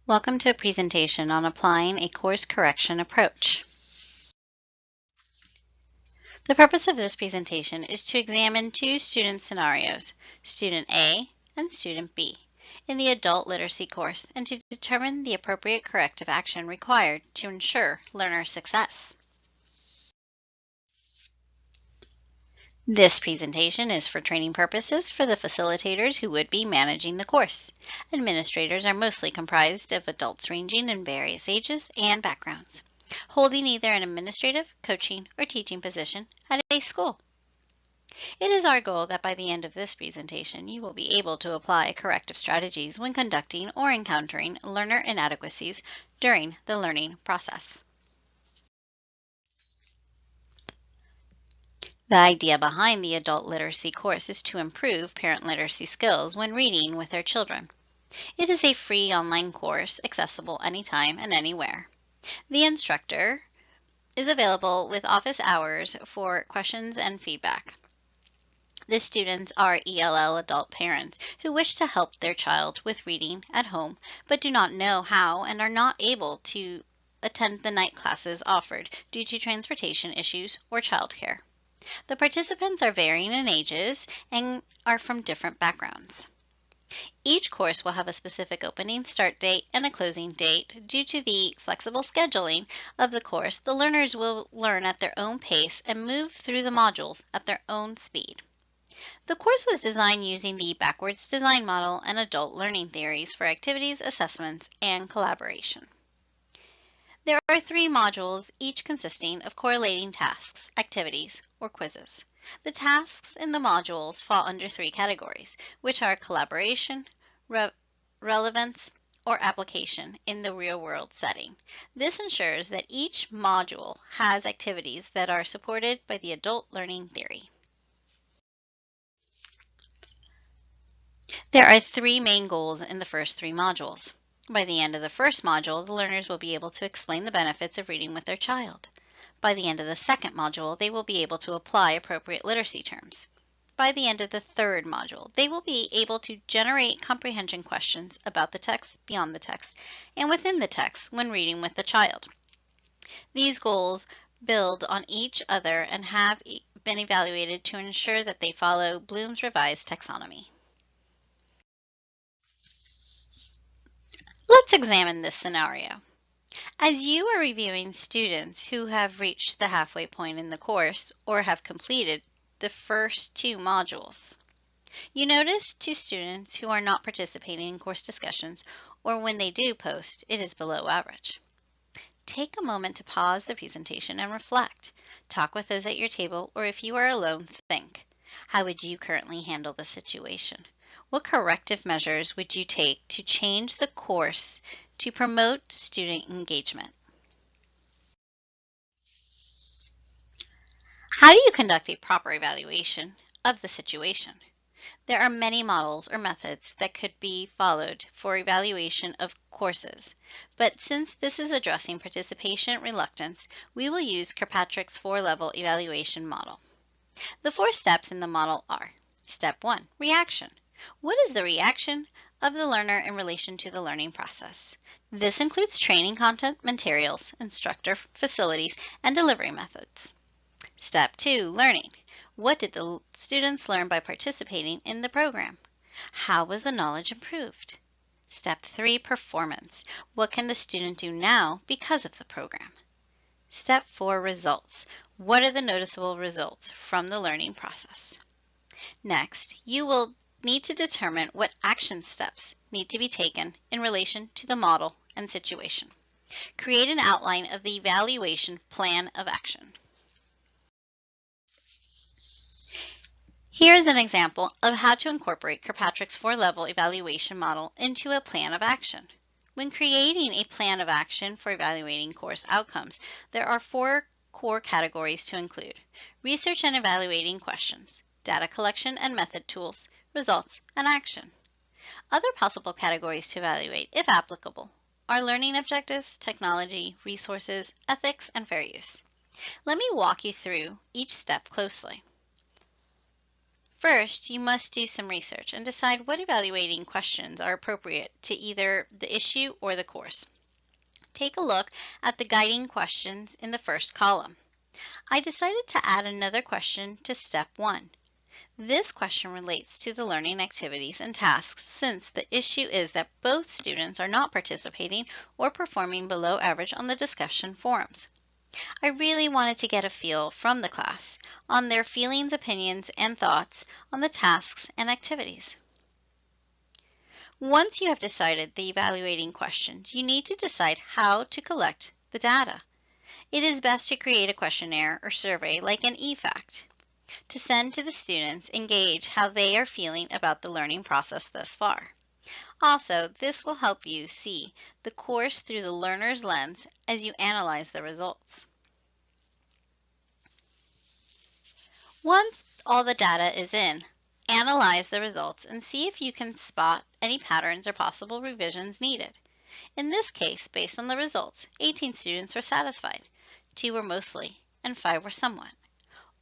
Welcome to a presentation on applying a course correction approach. The purpose of this presentation is to examine two student scenarios, Student A and Student B, in the adult literacy course and to determine the appropriate corrective action required to ensure learner success. This presentation is for training purposes for the facilitators who would be managing the course. Administrators are mostly comprised of adults ranging in various ages and backgrounds, holding either an administrative, coaching, or teaching position at a school. It is our goal that by the end of this presentation, you will be able to apply corrective strategies when conducting or encountering learner inadequacies during the learning process. The idea behind the adult literacy course is to improve parent literacy skills when reading with their children. It is a free online course accessible anytime and anywhere. The instructor is available with office hours for questions and feedback. The students are ELL adult parents who wish to help their child with reading at home but do not know how and are not able to attend the night classes offered due to transportation issues or childcare. The participants are varying in ages and are from different backgrounds. Each course will have a specific opening start date and a closing date. Due to the flexible scheduling of the course, the learners will learn at their own pace and move through the modules at their own speed. The course was designed using the backwards design model and adult learning theories for activities, assessments, and collaboration. There are 3 modules, each consisting of correlating tasks, activities, or quizzes. The tasks in the modules fall under 3 categories, which are collaboration, relevance, or application in the real-world setting. This ensures that each module has activities that are supported by the adult learning theory. There are 3 main goals in the first 3 modules. By the end of the first module, the learners will be able to explain the benefits of reading with their child. By the end of the second module, they will be able to apply appropriate literacy terms. By the end of the third module, they will be able to generate comprehension questions about the text, beyond the text, and within the text when reading with the child. These goals build on each other and have been evaluated to ensure that they follow Bloom's revised taxonomy. Let's examine this scenario. As you are reviewing students who have reached the halfway point in the course or have completed the first 2 modules, you notice 2 students who are not participating in course discussions, or when they do post, it is below average. Take a moment to pause the presentation and reflect. Talk with those at your table, or if you are alone, think. How would you currently handle the situation? What corrective measures would you take to change the course to promote student engagement? How do you conduct a proper evaluation of the situation? There are many models or methods that could be followed for evaluation of courses, but since this is addressing participation reluctance, we will use Kirkpatrick's 4-level evaluation model. The 4 steps in the model are: Step 1, reaction. What is the reaction of the learner in relation to the learning process? This includes training content, materials, instructor, facilities, and delivery methods. Step 2, learning. What did the students learn by participating in the program? How was the knowledge improved? Step 3, performance. What can the student do now because of the program? Step 4, results. What are the noticeable results from the learning process? Next, you will need to determine what action steps need to be taken in relation to the model and situation. Create an outline of the evaluation plan of action. Here is an example of how to incorporate Kirkpatrick's 4-level evaluation model into a plan of action. When creating a plan of action for evaluating course outcomes, there are 4 core categories to include: research and evaluating questions, data collection and method tools, results, and action. Other possible categories to evaluate, if applicable, are learning objectives, technology, resources, ethics, and fair use. Let me walk you through each step closely. First, you must do some research and decide what evaluating questions are appropriate to either the issue or the course. Take a look at the guiding questions in the first column. I decided to add another question to step 1. This question relates to the learning activities and tasks since the issue is that both students are not participating or performing below average on the discussion forums. I really wanted to get a feel from the class on their feelings, opinions, and thoughts on the tasks and activities. Once you have decided the evaluating questions, you need to decide how to collect the data. It is best to create a questionnaire or survey like an eFact to send to the students and gauge how they are feeling about the learning process thus far. Also, this will help you see the course through the learner's lens as you analyze the results. Once all the data is in, analyze the results and see if you can spot any patterns or possible revisions needed. In this case, based on the results, 18 students were satisfied, 2 were mostly, and 5 were somewhat.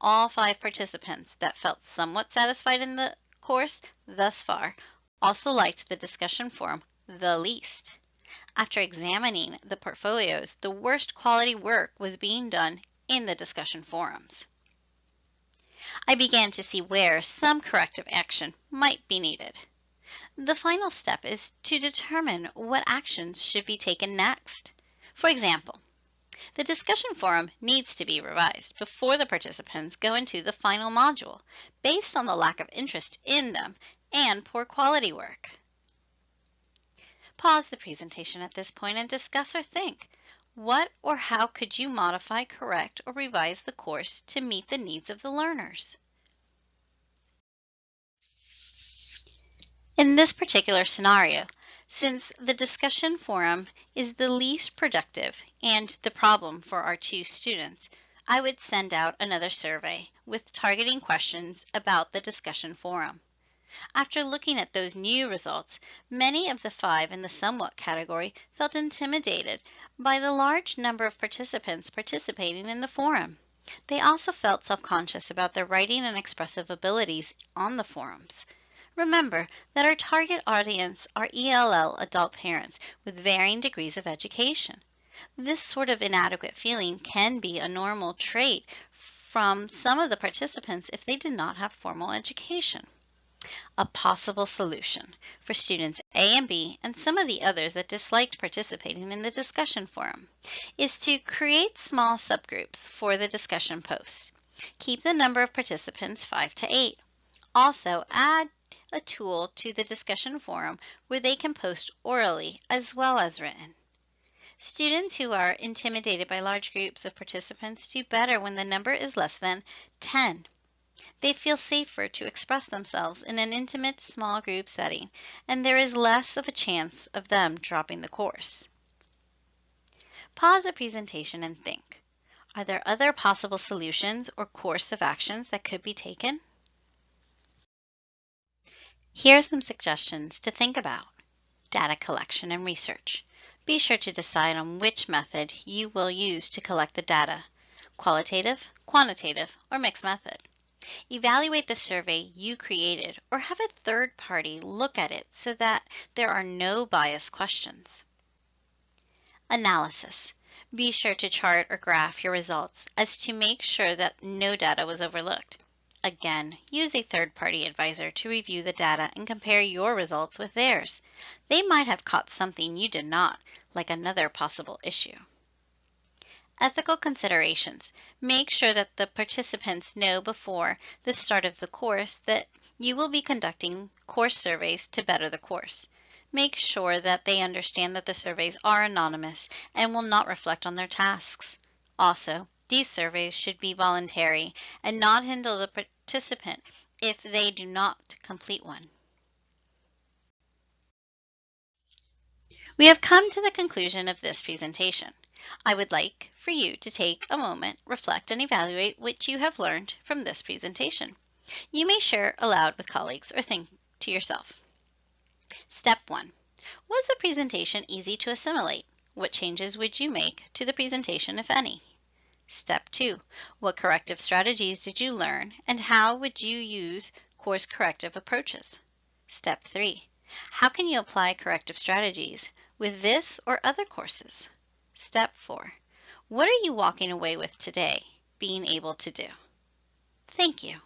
All 5 participants that felt somewhat satisfied in the course thus far also liked the discussion forum the least. After examining the portfolios, the worst quality work was being done in the discussion forums. I began to see where some corrective action might be needed. The final step is to determine what actions should be taken next. For example, the discussion forum needs to be revised before the participants go into the final module based on the lack of interest in them and poor quality work. Pause the presentation at this point and discuss or think. What or how could you modify, correct, or revise the course to meet the needs of the learners? In this particular scenario, since the discussion forum is the least productive and the problem for our 2 students, I would send out another survey with targeting questions about the discussion forum. After looking at those new results, many of the 5 in the somewhat category felt intimidated by the large number of participants participating in the forum. They also felt self-conscious about their writing and expressive abilities on the forums. Remember that our target audience are ELL adult parents with varying degrees of education. This sort of inadequate feeling can be a normal trait from some of the participants if they did not have formal education. A possible solution for students A and B and some of the others that disliked participating in the discussion forum is to create small subgroups for the discussion posts. Keep the number of participants 5 to 8. Also, add a tool to the discussion forum where they can post orally as well as written. Students who are intimidated by large groups of participants do better when the number is less than 10. They feel safer to express themselves in an intimate small group setting, and there is less of a chance of them dropping the course. Pause the presentation and think. Are there other possible solutions or course of actions that could be taken? Here are some suggestions to think about. Data collection and research. Be sure to decide on which method you will use to collect the data, qualitative, quantitative, or mixed method. Evaluate the survey you created or have a third party look at it so that there are no biased questions. Analysis. Be sure to chart or graph your results as to make sure that no data was overlooked. Again, use a third-party advisor to review the data and compare your results with theirs. They might have caught something you did not, like another possible issue. Ethical considerations. Make sure that the participants know before the start of the course that you will be conducting course surveys to better the course. Make sure that they understand that the surveys are anonymous and will not reflect on their tasks. Also, these surveys should be voluntary and not hinder the participant if they do not complete one. We have come to the conclusion of this presentation. I would like for you to take a moment, reflect, and evaluate what you have learned from this presentation. You may share aloud with colleagues or think to yourself. Step 1. Was the presentation easy to assimilate? What changes would you make to the presentation, if any? Step 2. What corrective strategies did you learn and how would you use course corrective approaches. Step 3. How can you apply corrective strategies with this or other courses? Step 4. What are you walking away with today being able to do? Thank you.